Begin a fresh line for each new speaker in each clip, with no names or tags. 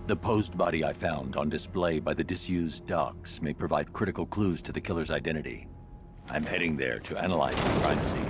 The posed body I found on display by the disused docks may provide critical clues to the killer's identity. I'm heading there to analyze the crime scene.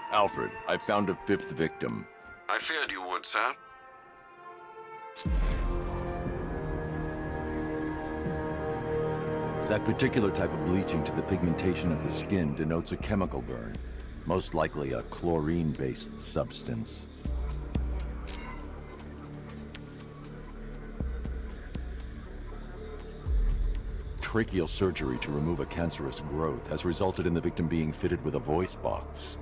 Alfred, I found a fifth victim.
I feared you would, sir.
That particular type of bleaching to the pigmentation of the skin denotes a chemical burn, most likely a chlorine-based substance. Tracheal surgery to remove a cancerous growth has resulted in the victim being fitted with a voice box.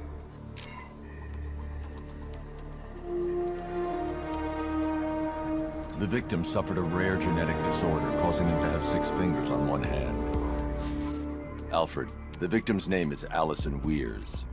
The victim suffered a rare genetic disorder, causing them to have 6 fingers on one hand. Alfred, the victim's name is Allison Weirs.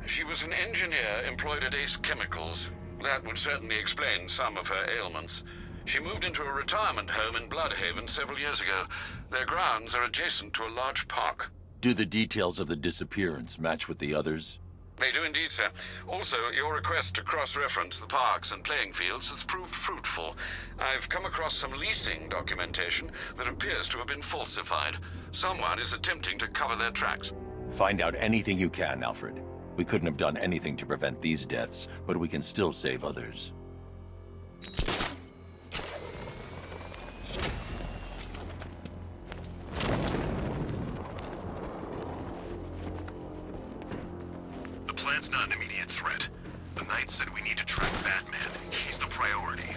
She was an engineer employed at Ace Chemicals. That would certainly explain some of her ailments. She moved into a retirement home in Bloodhaven several years ago. Their grounds are adjacent to a large park.
Do the details of the disappearance match with the others?
They do indeed, sir. Also, your request to cross-reference the parks and playing fields has proved fruitful. I've come across some leasing documentation that appears to have been falsified. Someone is attempting to cover their tracks.
Find out anything you can, Alfred. We couldn't have done anything to prevent these deaths, but we can still save others.
Plant's not an immediate threat. The Knight said we need to track Batman. He's the priority.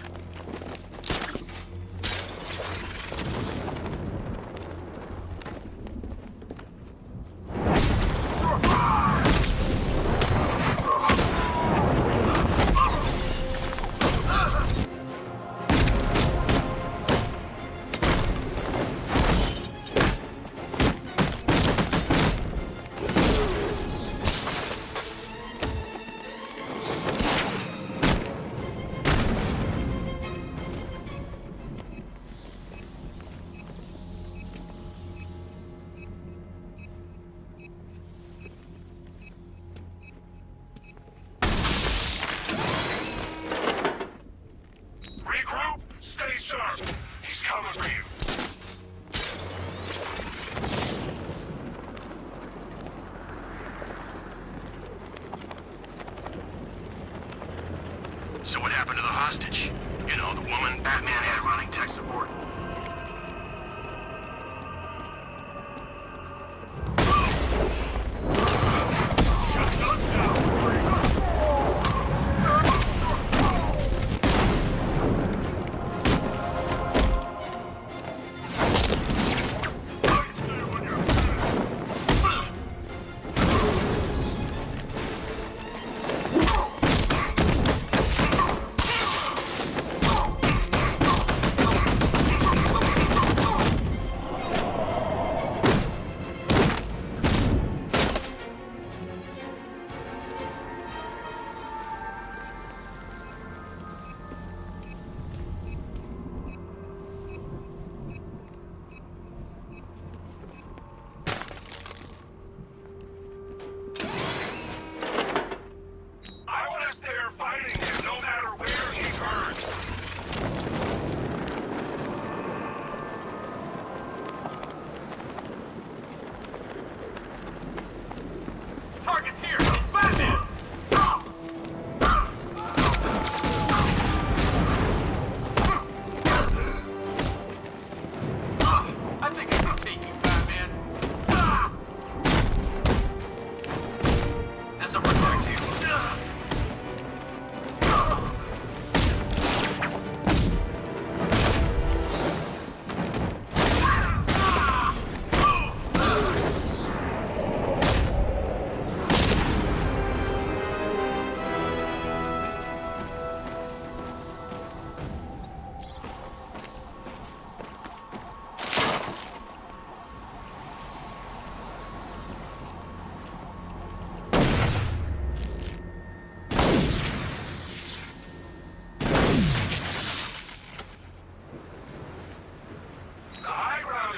So what happened to the hostage? You know, the woman Batman had running tech support.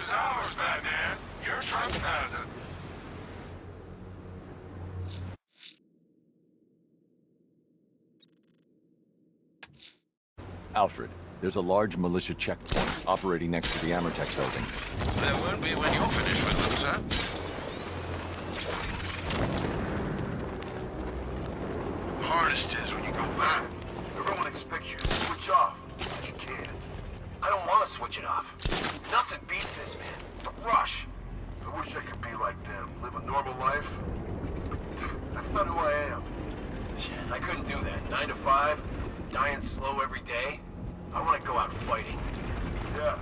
is ours, Batman. You're trespassing.
Alfred, there's a large militia checkpoint operating next to the Amertech building.
There won't be when you're finished with them, sir.
The hardest is when you go back.
Everyone expects you to switch off, but you can't. I don't want to switch it off. Nothing beats this, man. The rush.
I wish I could be like them, live a normal life.
That's not who I am. Shit, I couldn't do that. 9 to 5, dying slow every day. I want to go out fighting.
Yeah,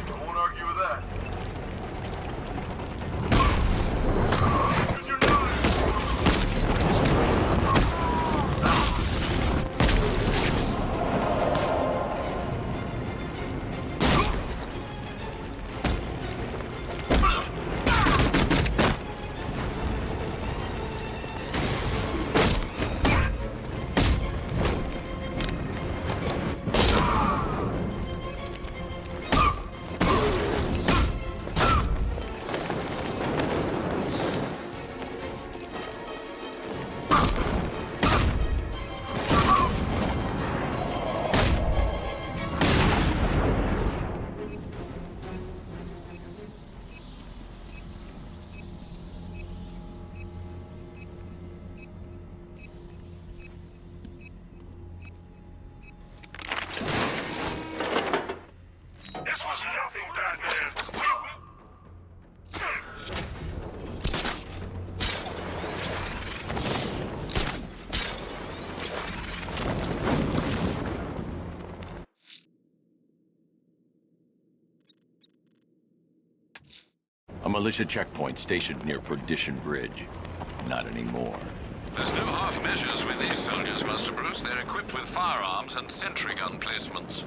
I won't argue with that.
A militia checkpoint stationed near Perdition Bridge. Not anymore.
There's no half measures with these soldiers, Master Bruce. They're equipped with firearms and sentry gun placements.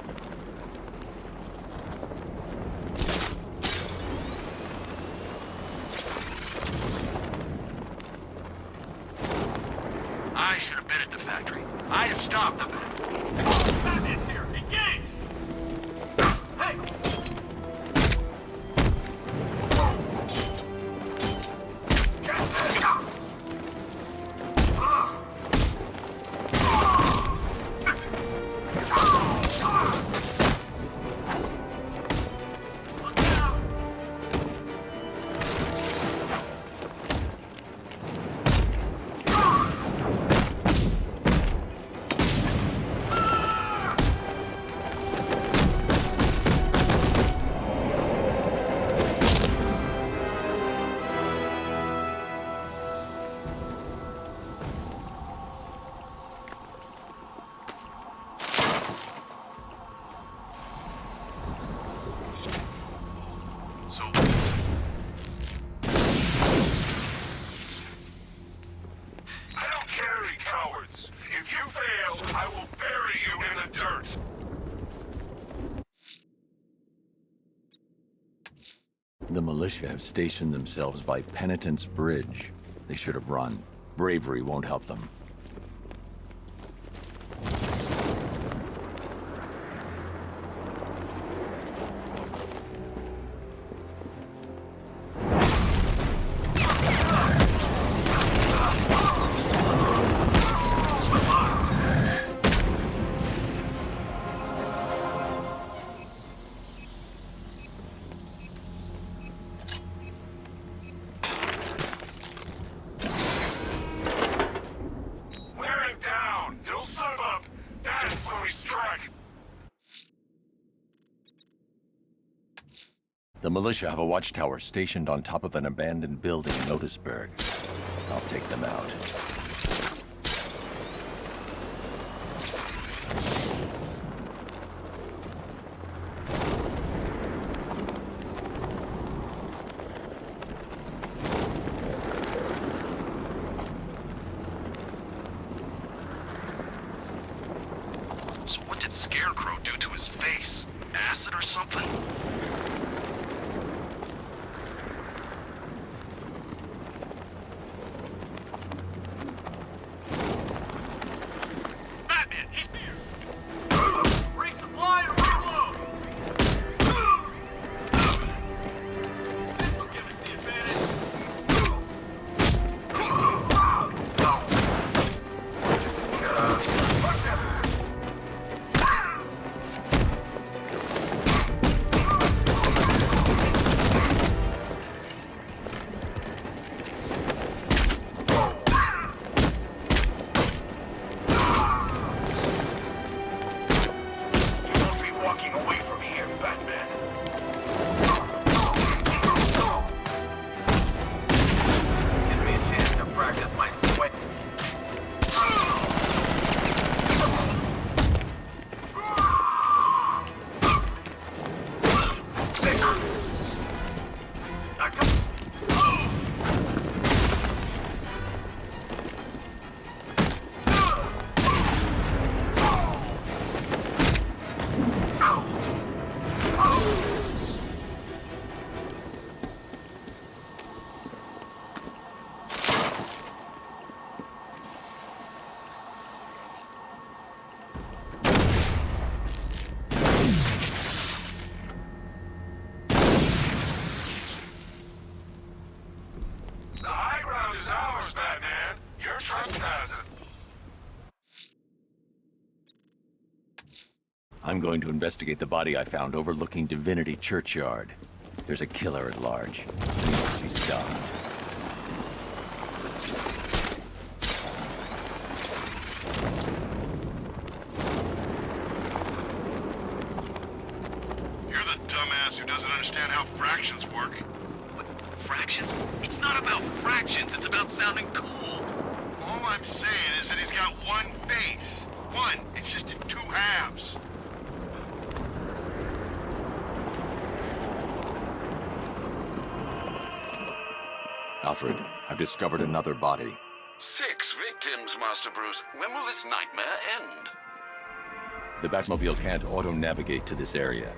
I should have been at the factory. I have stopped them.
Batman here! Engage! Hey!
So... I don't carry cowards. If you fail, I will bury you in the dirt.
The militia have stationed themselves by Penitence Bridge. They should have run. Bravery won't help them. The militia have a watchtower stationed on top of an abandoned building in Otisburg. I'll take them out.
So what did Scarecrow do to his face? Acid or something?
I'm going to investigate the body I found overlooking Divinity Churchyard. There's a killer at large. He must be stopped.
You're the dumbass who doesn't understand how fractions work. What? Fractions? It's not about fractions, it's about sounding cool. All I'm saying is that he's got one face. One. It's just in two halves.
Alfred, I've discovered another body.
6 victims, Master Bruce. When will this nightmare end?
The Batmobile can't auto-navigate to this area.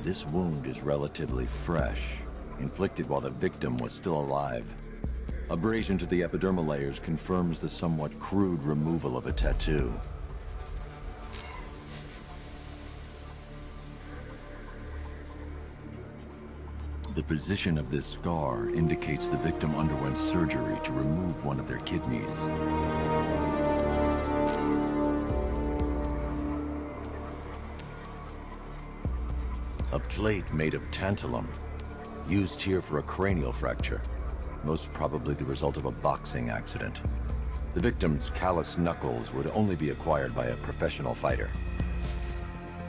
This wound is relatively fresh, inflicted while the victim was still alive. Abrasion to the epidermal layers confirms the somewhat crude removal of a tattoo. The position of this scar indicates the victim underwent surgery to remove one of their kidneys. A plate made of tantalum, used here for a cranial fracture, most probably the result of a boxing accident. The victim's calloused knuckles would only be acquired by a professional fighter.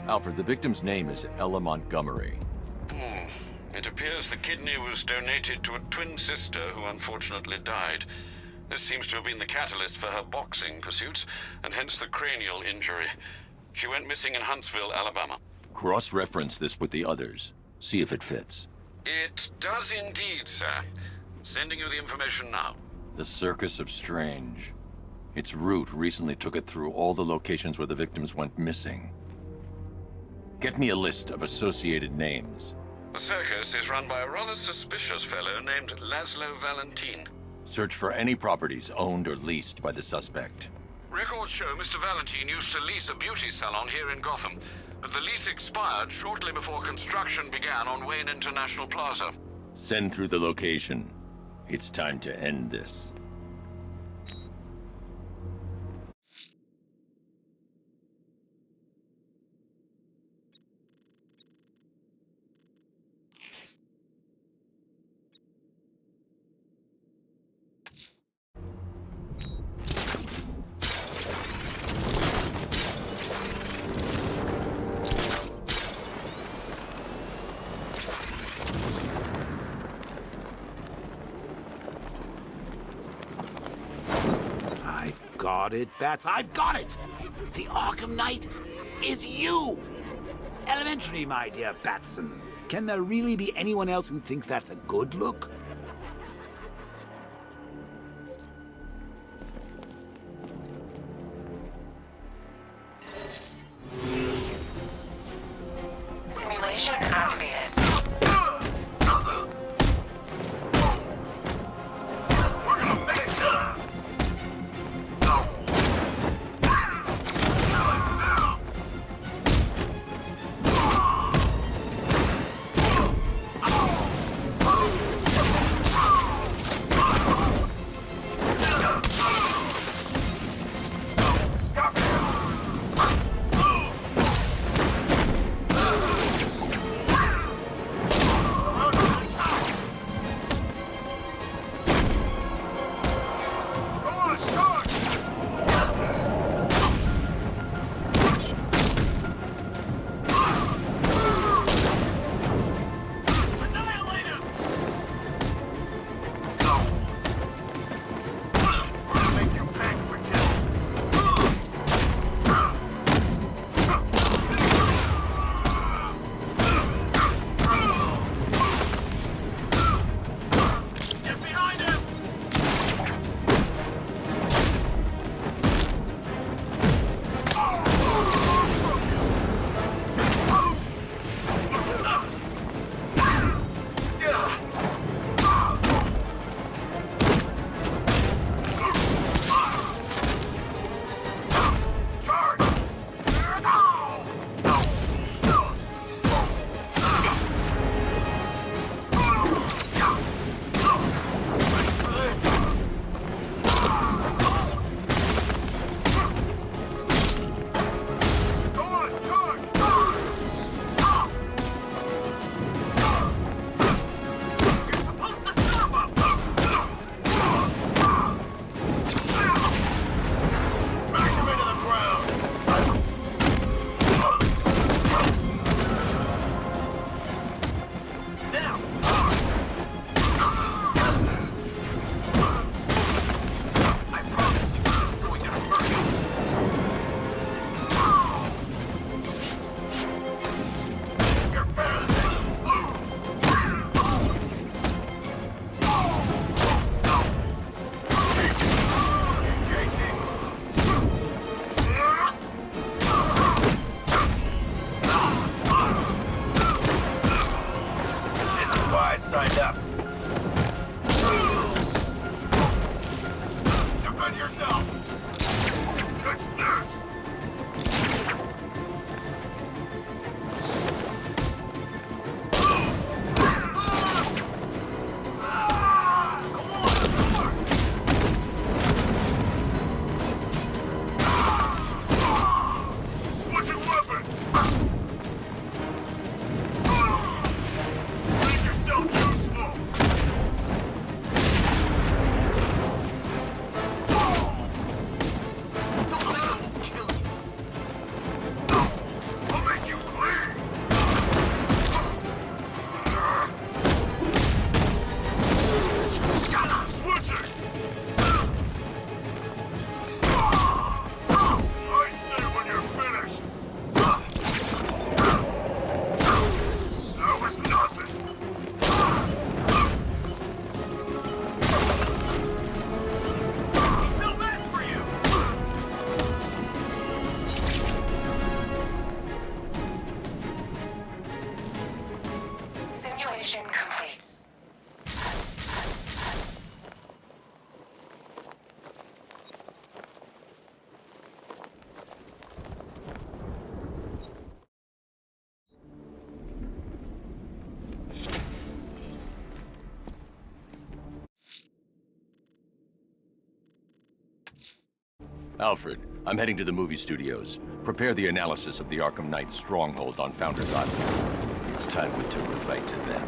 Alfred, the victim's name is Ella Montgomery.
It appears the kidney was donated to a twin sister who unfortunately died. This seems to have been the catalyst for her boxing pursuits, and hence the cranial injury. She went missing in Huntsville, Alabama.
Cross-reference this with the others. See if it fits.
It does indeed, sir. Sending you the information now.
The Circus of Strange. Its route recently took it through all the locations where the victims went missing. Get me a list of associated names.
The circus is run by a rather suspicious fellow named Laszlo Valentin.
Search for any properties owned or leased by the suspect.
Records show Mr. Valentin used to lease a beauty salon here in Gotham, but the lease expired shortly before construction began on Wayne International Plaza.
Send through the location. It's time to end this.
Got it, Bats. I've got it! The Arkham Knight is you! Elementary, my dear Batson. Can there really be anyone else who thinks that's a good look?
Simulation activated.
Alfred, I'm heading to the movie studios. Prepare the analysis of the Arkham Knight stronghold on Founders Island. It's time we took the fight to them.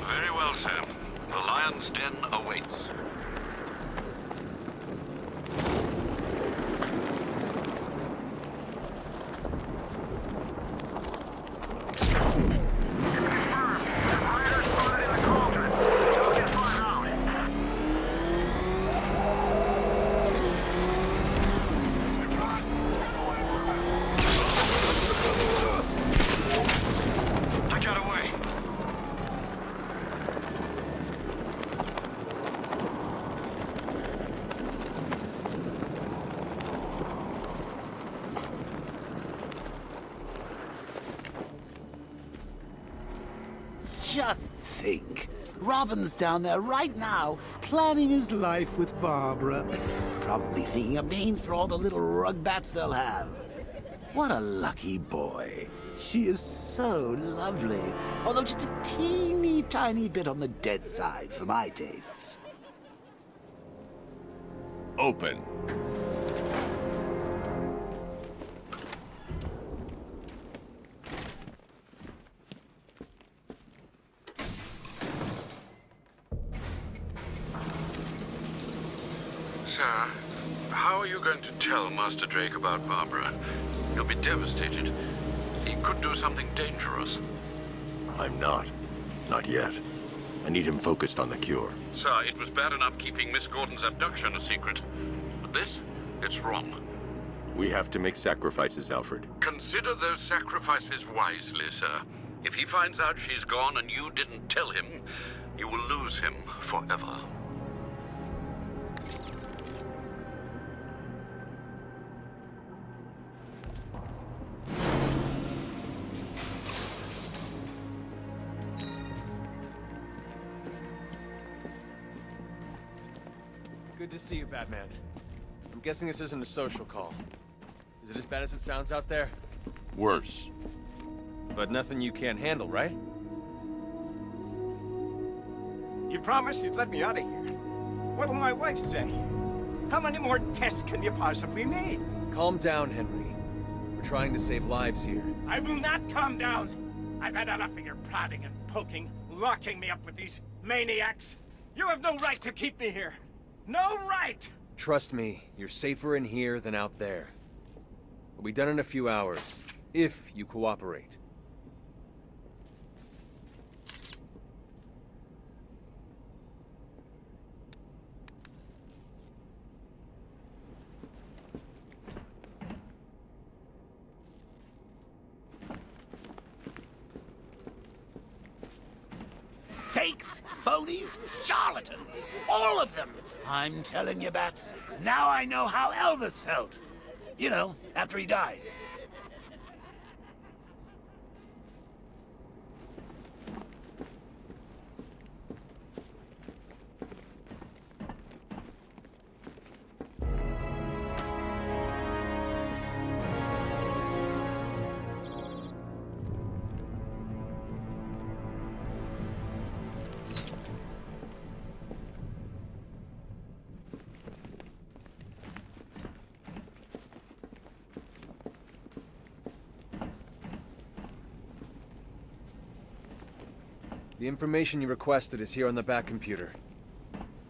Very well, Sam. The Lion's Den awaits.
Just think. Robin's down there right now, planning his life with Barbara. Probably thinking of names for all the little rug bats they'll have. What a lucky boy. She is so lovely. Although just a teeny tiny bit on the dead side for my tastes.
Open.
Sir, how are you going to tell Master Drake about Barbara? He'll be devastated. He could do something dangerous.
I'm not. Not yet. I need him focused on the cure.
Sir, it was bad enough keeping Miss Gordon's abduction a secret. But this? It's wrong.
We have to make sacrifices, Alfred.
Consider those sacrifices wisely, sir. If he finds out she's gone and you didn't tell him, you will lose him forever.
Good to see you, Batman. I'm guessing this isn't a social call. Is it as bad as it sounds out there?
Worse.
But nothing you can't handle, right?
You promised you'd let me out of here. What'll my wife say? How many more tests can you possibly need?
Calm down, Henry. We're trying to save lives here.
I will not calm down. I've had enough of your prodding and poking, locking me up with these maniacs. You have no right to keep me here. No right!
Trust me, you're safer in here than out there. We'll be done in a few hours, if you cooperate.
Fakes, phonies, charlatans, all of them. I'm telling you, Bats, now I know how Elvis felt. You know, after he died.
The information you requested is here on the back computer.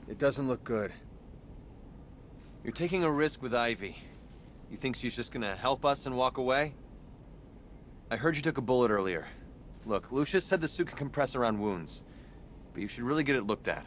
It doesn't look good. You're taking a risk with Ivy. You think she's just gonna help us and walk away? I heard you took a bullet earlier. Look, Lucius said the suit can compress around wounds, but you should really get it looked at.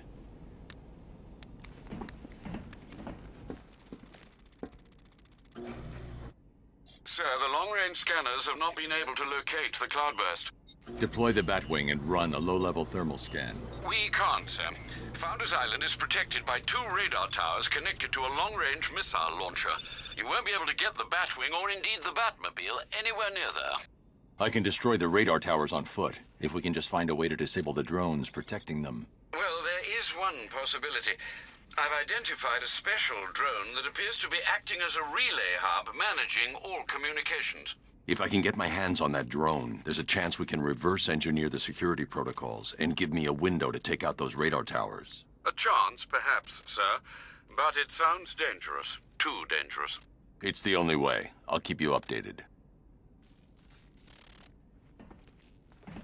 Sir, the long-range scanners have not been able to locate the cloudburst.
Deploy the Batwing and run a low-level thermal scan.
We can't, sir. Founders Island is protected by 2 radar towers connected to a long-range missile launcher. You won't be able to get the Batwing, or indeed the Batmobile, anywhere near there.
I can destroy the radar towers on foot, if we can just find a way to disable the drones protecting them.
Well, there is one possibility. I've identified a special drone that appears to be acting as a relay hub managing all communications.
If I can get my hands on that drone, there's a chance we can reverse engineer the security protocols and give me a window to take out those radar towers.
A chance, perhaps, sir. But it sounds dangerous. Too dangerous.
It's the only way. I'll keep you updated.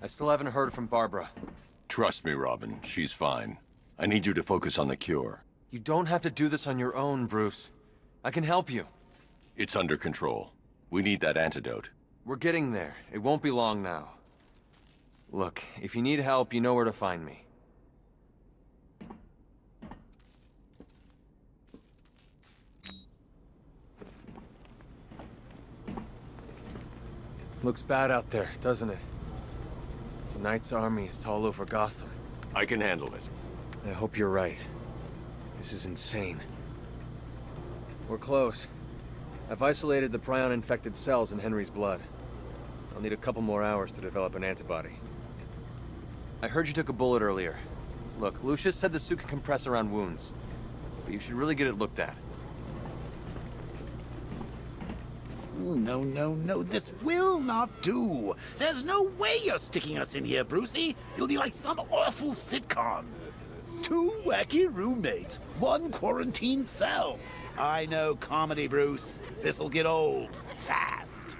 I still haven't heard from Barbara.
Trust me, Robin. She's fine. I need you to focus on the cure.
You don't have to do this on your own, Bruce. I can help you.
It's under control. We need that antidote.
We're getting there. It won't be long now. Look, if you need help, you know where to find me. Looks bad out there, doesn't it? The Knight's army is all over Gotham.
I can handle it.
I hope you're right. This is insane. We're close. I've isolated the prion-infected cells in Henry's blood. I'll need a couple more hours to develop an antibody. I heard you took a bullet earlier. Look, Lucius said the suit can compress around wounds, but you should really get it looked at.
Oh, no, no, no, this will not do. There's no way you're sticking us in here, Brucey. It'll be like some awful sitcom. 2 wacky roommates, 1 quarantine cell. I know comedy, Bruce. This'll get old, fast.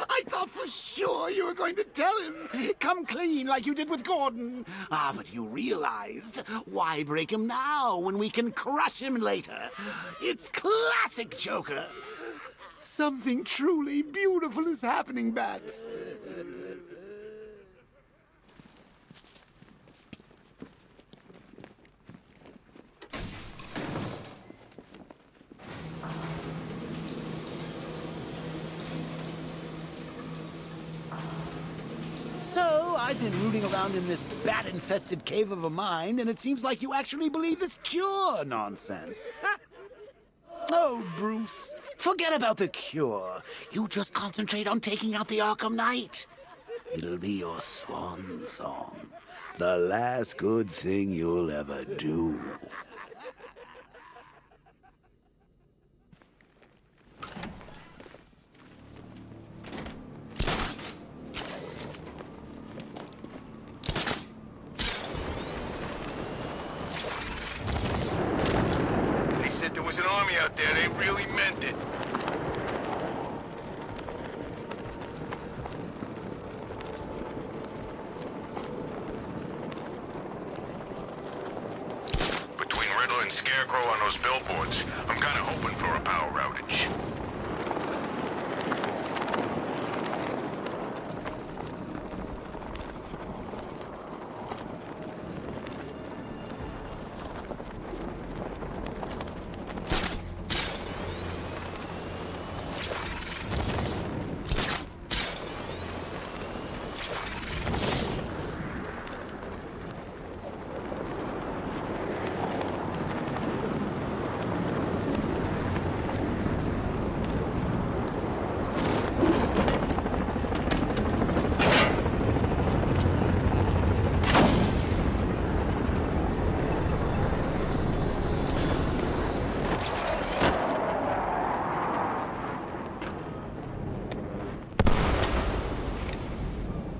I thought for sure you were going to tell him. Come clean like you did with Gordon. Ah, but you realized, why break him now when we can crush him later? It's classic Joker. Something truly beautiful is happening, Bats. So, I've been rooting around in this bat-infested cave of a mind, and it seems like you actually believe this cure nonsense. Oh, Bruce, forget about the cure. You just concentrate on taking out the Arkham Knight. It'll be your swan song. The last good thing you'll ever do.
Out there, they really meant it. Between Riddle and Scarecrow on those billboards, I'm kinda hoping for a power outage.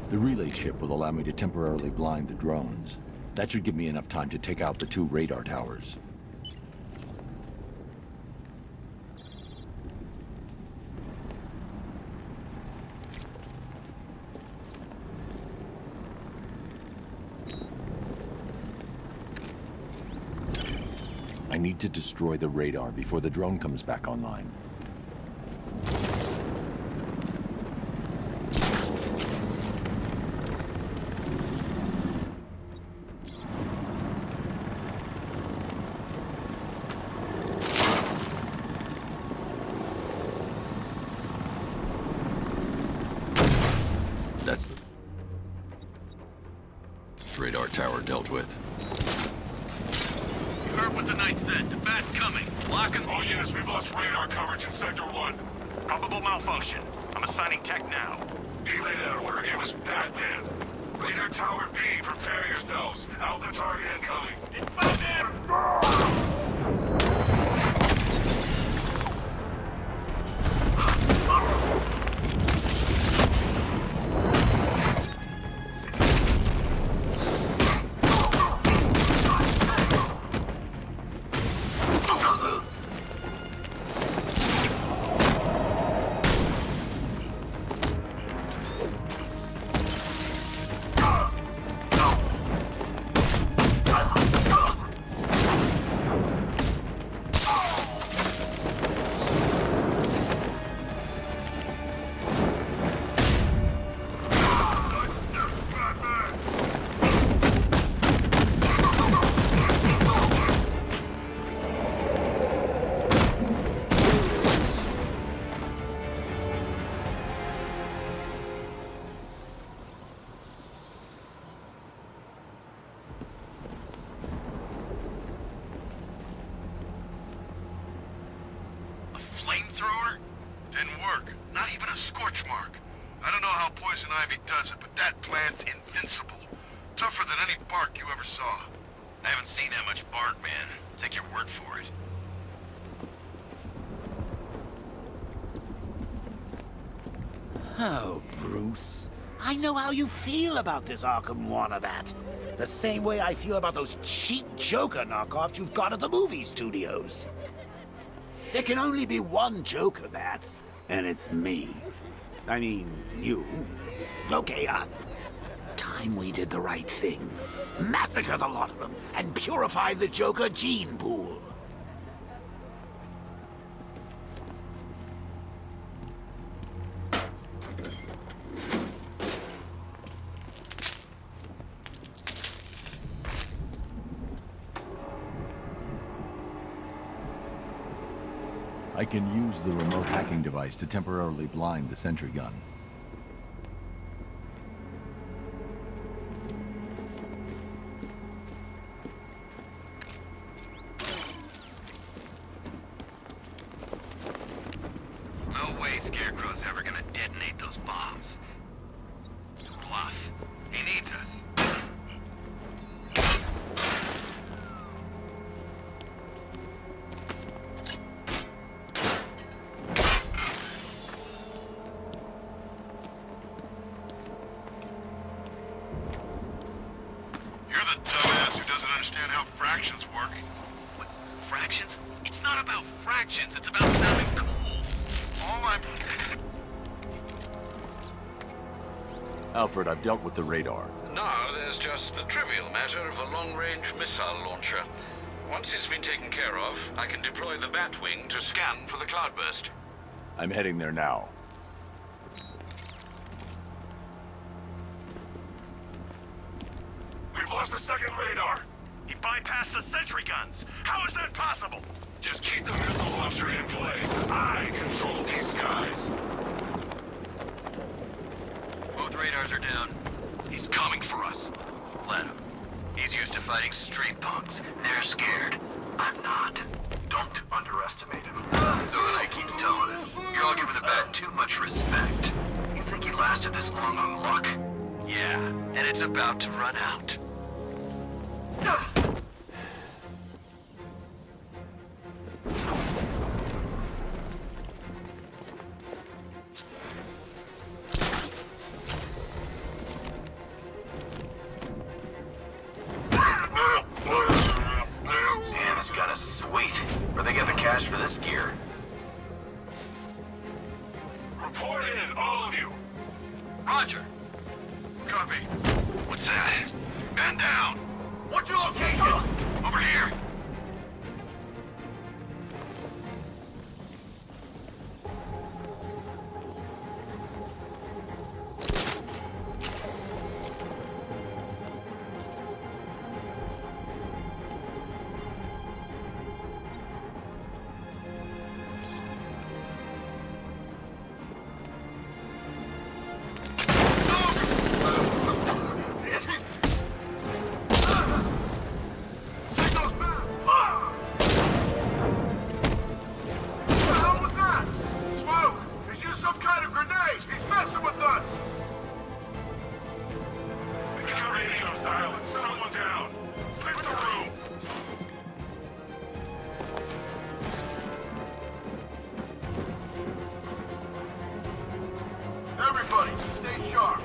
The relay chip will allow me to temporarily blind the drones. That should give me enough time to take out the 2 radar towers. I need to destroy the radar before the drone comes back online. That's the radar tower dealt with.
You heard what the Knight said. The bat's coming. Locking.
All units, we've lost radar coverage in Sector 1.
Probable malfunction. I'm assigning tech now.
Relay that order. It was Batman. Radar Tower B, prepare yourselves. Alpha target incoming.
It's Batman!
Didn't work. Not even a scorch mark. I don't know how poison ivy does it, but that plant's invincible. Tougher than any bark you ever saw. I haven't seen that much bark, man. Take your word for it.
Oh, Bruce. I know how you feel about this Arkham Wannabat. The same way I feel about those cheap Joker knockoffs you've got at the movie studios. There can only be one Joker, Bats, and it's me. I mean, you. Okay, us. Time we did the right thing. Massacre the lot of them and purify the Joker gene pool.
I can use the remote hacking device to temporarily blind the sentry gun.
No way Scarecrow's ever gonna detonate those bombs. Bluff. He needs us. You're the dumbass who doesn't understand how fractions work. What? Fractions? It's not about fractions, it's about sounding cool. All I'm...
Alfred, I've dealt with the radar.
Now there's just the trivial matter of the long-range missile launcher. Once it's been taken care of, I can deploy the Batwing to scan for the cloudburst.
I'm heading there now.
We've lost the second radar. He bypassed the sentry guns. How is that possible? Just keep the missile launcher in play. I control these skies.
Both radars are down. He's coming for us. Let him. He's used to fighting street punks. They're scared. I'm not. Don't underestimate him. So the Knight keeps telling us, you're all giving the Bat too much respect. You think he lasted this long on luck? Yeah, and it's about to run out. Man, this gun is sweet. Where they get the cash for this gear?
Report in, all of you.
Roger. Copy. What's that? Man down. What's your location? Over here.
We've got radio silence. Someone down. Flip the room.
Everybody, stay sharp.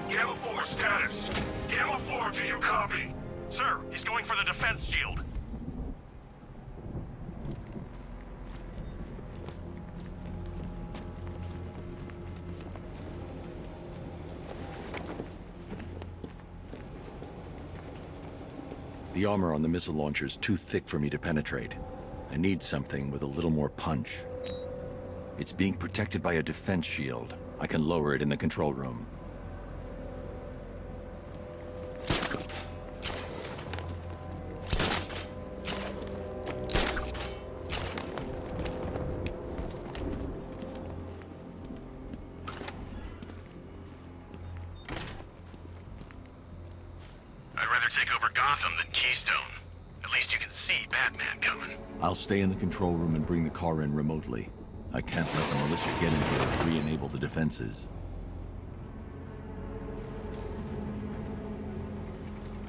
Gamma 4 status. Gamma 4, do you copy? Sir, he's going for the defense shield.
The armor on the missile launcher's too thick for me to penetrate. I need something with a little more punch. It's being protected by a defense shield. I can lower it in the control room.
take over Gotham than Keystone. At least you can see Batman coming.
I'll stay in the control room and bring the car in remotely. I can't let the militia get in here and re-enable the defenses.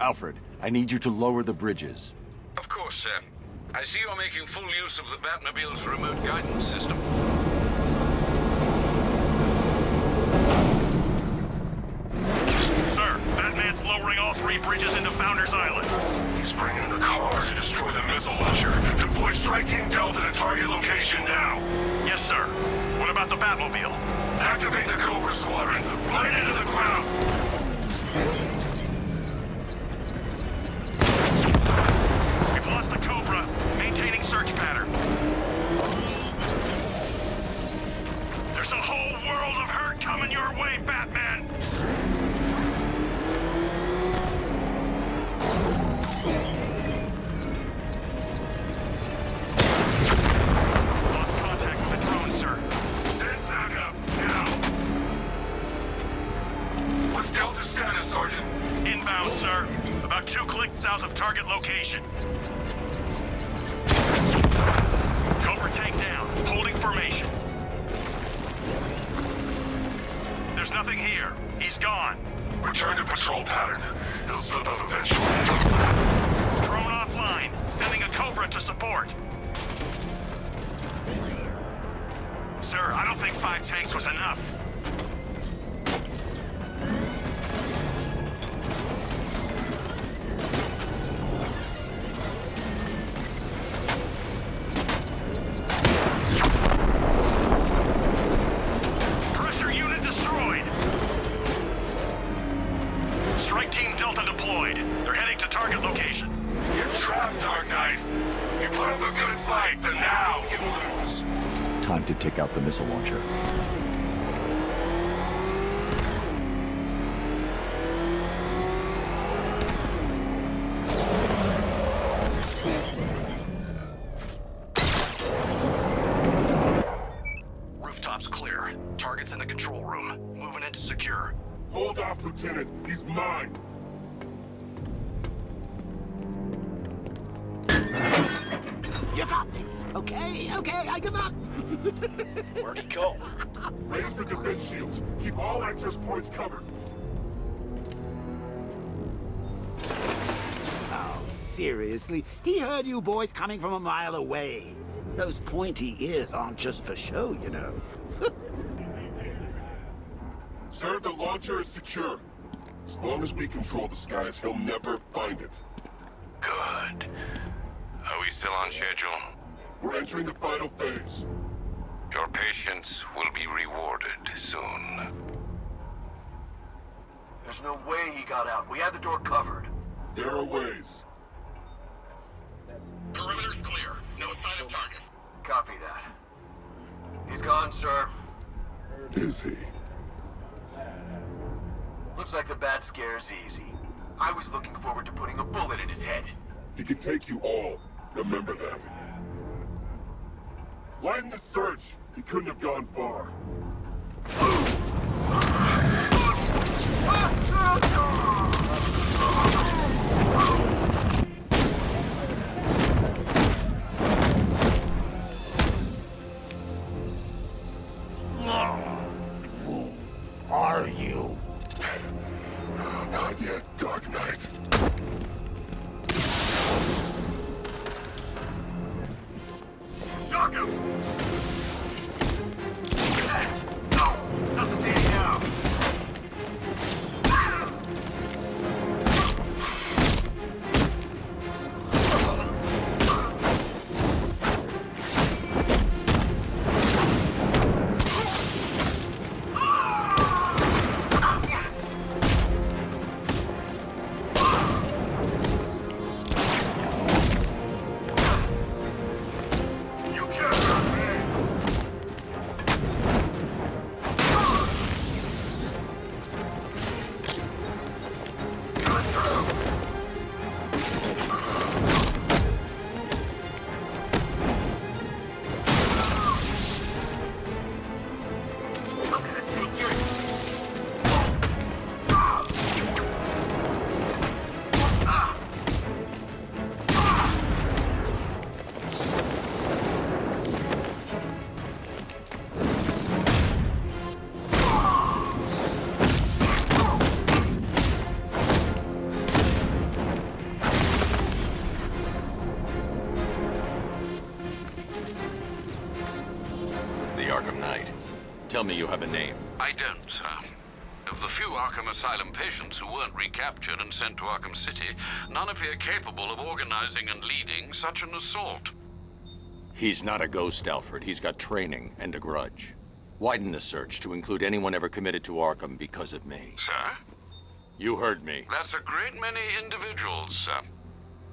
Alfred, I need you to lower the bridges.
Of course, sir. I see you're making full use of the Batmobile's remote guidance system.
Sir, Batman's lowering all 3 bridges into Founders Island. He's bringing the car to destroy the missile launcher. Deploy Strike Team Delta to target location now. Yes, sir. What about the Batmobile? Activate the Cobra Squadron. Run it into the ground. We've lost the Cobra. Maintaining search pattern. There's a whole world of hurt coming your way, Batman! Lost contact with the drone, sir. Send backup, now! What's Delta's status, Sergeant? Inbound, sir. About 2 clicks south of target location. Cobra tank down. Holding formation. There's nothing here. He's gone. Return to patrol pattern. He'll slip up eventually. Drone offline. Sending a Cobra to support. Sir, I don't think 5 tanks was enough. Pressure unit destroyed. Strike Team Delta deployed. They're heading to target location. You're trapped, Dark Knight. You put up a good fight, but now you lose.
Time to take out the missile launcher.
Rooftops clear. Target's in the control room. Moving into secure.
Hold off, Lieutenant. He's mine.
You got me. Okay, I give up.
Where'd he go?
Raise the defense shields. Keep all access points covered.
Oh, seriously? He heard you boys coming from a mile away. Those pointy ears aren't just for show, you know.
Sir, the launcher is secure. As long as we control the skies, he'll never find it.
Good. Are we still on schedule?
We're entering the final phase.
Your patience will be rewarded soon.
There's no way he got out. We had the door covered.
There are ways.
Perimeter clear. No sign of target.
Copy that. He's gone, sir.
Is he?
Looks like the bat scare's easy. I was looking forward to putting a bullet in his head.
He can take you all. Remember that. Widen the search. He couldn't have gone far.
Who are you?
Not yet, Dark Knight.
Shock him! No! Not the day now!
have a name?
I don't, sir. Of the few Arkham Asylum patients who weren't recaptured and sent to Arkham City, none appear capable of organizing and leading such an assault.
He's not a ghost, Alfred. He's got training and a grudge. Widen the search to include anyone ever committed to Arkham because of me.
Sir?
You heard me.
That's a great many individuals, sir.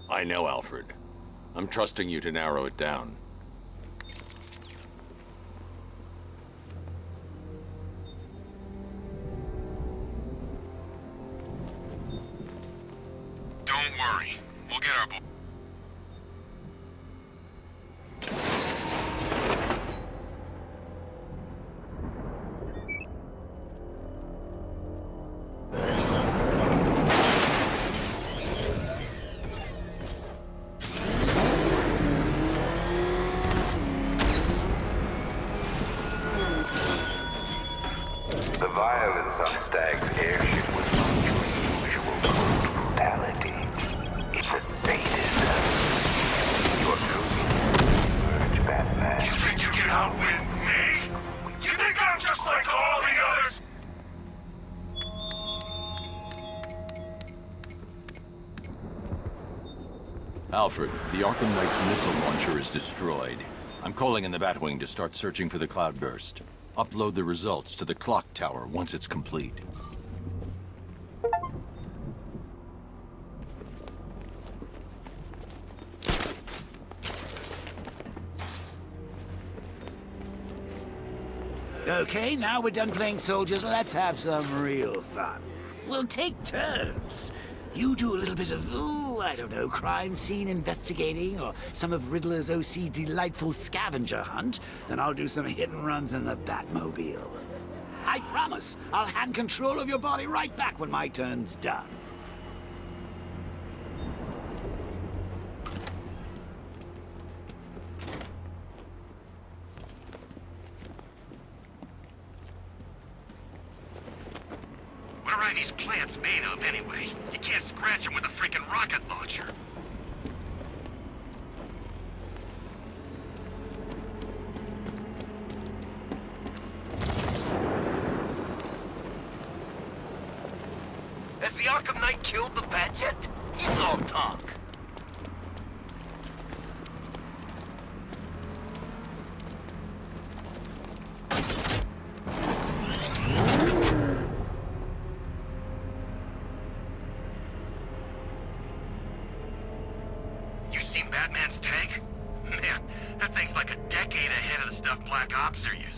I know, Alfred. I'm trusting you to narrow it down.
Don't worry. We'll get our boy.
The violence on Stag's airship was not your usual cold brutality. It's a sadism. You're losing urge, Batman.
You think you can outwit me? You think I'm just like all the others?
Alfred, the Arkham Knight's missile launcher is destroyed. I'm calling in the Batwing to start searching for the cloudburst. Upload the results to the clock tower once it's complete.
Okay, now we're done playing soldiers, let's have some real fun. We'll take turns. You do a little bit of, I don't know, crime scene investigating, or some of Riddler's OC delightful scavenger hunt, then I'll do some hit and runs in the Batmobile. I promise, I'll hand control of your body right back when my turn's done.
What are these plants made of, anyway? You can't scratch them with a freaking rocket launcher. Has the Arkham Knight killed the Bat yet? He's all talk. You seen Batman's tank? Man, that thing's like a decade ahead of the stuff Black Ops are using.